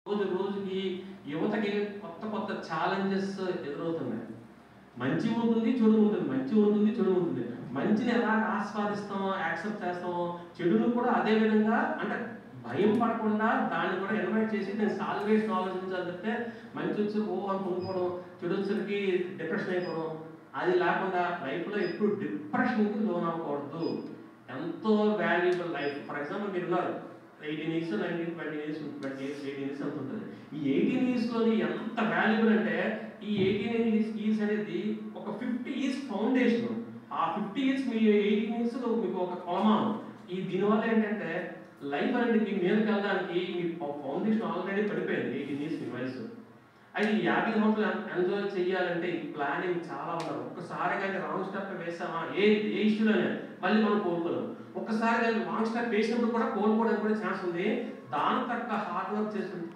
రోజు రోజుకి యువతకి కొత్త కొత్త ఛాలెంజెస్ ఎదురవుతున్నాయి. మంచి ఉంటుంది, చెడు ఉంటుంది. మంచి ఉంటుంది, చెడు ఉంటుంది. మంచిని ఎలా ఆస్వాదిస్తామో, యాక్సెప్ట్ చేస్తామో, చెడును కూడా అదే విధంగా అంటే భయం పడకుండా దాన్ని కూడా ఇన్వైట్ చేసి నేను సాల్వేషన్ ఆలోచించాలి తప్పితే మంచి వచ్చి అని కొనుక్కోవడం, చెడు వచ్చరికి డిప్రెషన్ అయిపోవడం అది లేకుండా లైఫ్లో ఎప్పుడు డిప్రెషన్కి లోన్ అవ్వకూడదు. ఎంతో వాల్యుబుల్ లైఫ్. ఫర్ ఎగ్జాంపుల్ మీరు ఉన్నారు 18 years, 19, 20 years, 20 years, 18 years అంత ఉంటుంది. ఈ 18 yearsలోని ఎంత వాల్యుబుల్ అంటే ఈ 18 years అనేది ఒక 50 years ఫౌండేషన్. ఆ 50 years మీ 18 years మీకు ఒక కొలమానం. ఈ దీనివల్ల ఏంటంటే లైఫ్ అనేది మీ మీదకి వెళ్ళడానికి మీ ఫౌండేషన్ ఆల్రెడీ పడిపోయింది 18 years మీ వయసు. అది 50 సంవత్సరాలు ఎంజాయ్ చేయాలంటే ఈ ప్లానింగ్ చాలా ఉండాలి. ఒక్కసారి కానీ రాంగ్ స్టెప్ వేసామా ఏ ఇష్యూలోనే మళ్ళీ మనం కోలుకోలేము. ఒక్కసారి కానీ రాంగ్ స్టెప్ వేసినప్పుడు కూడా కోలుకోవడానికి కూడా ఛాన్స్ ఉంది. దాని తగ్గ హార్డ్ వర్క్ చేసుకుంటే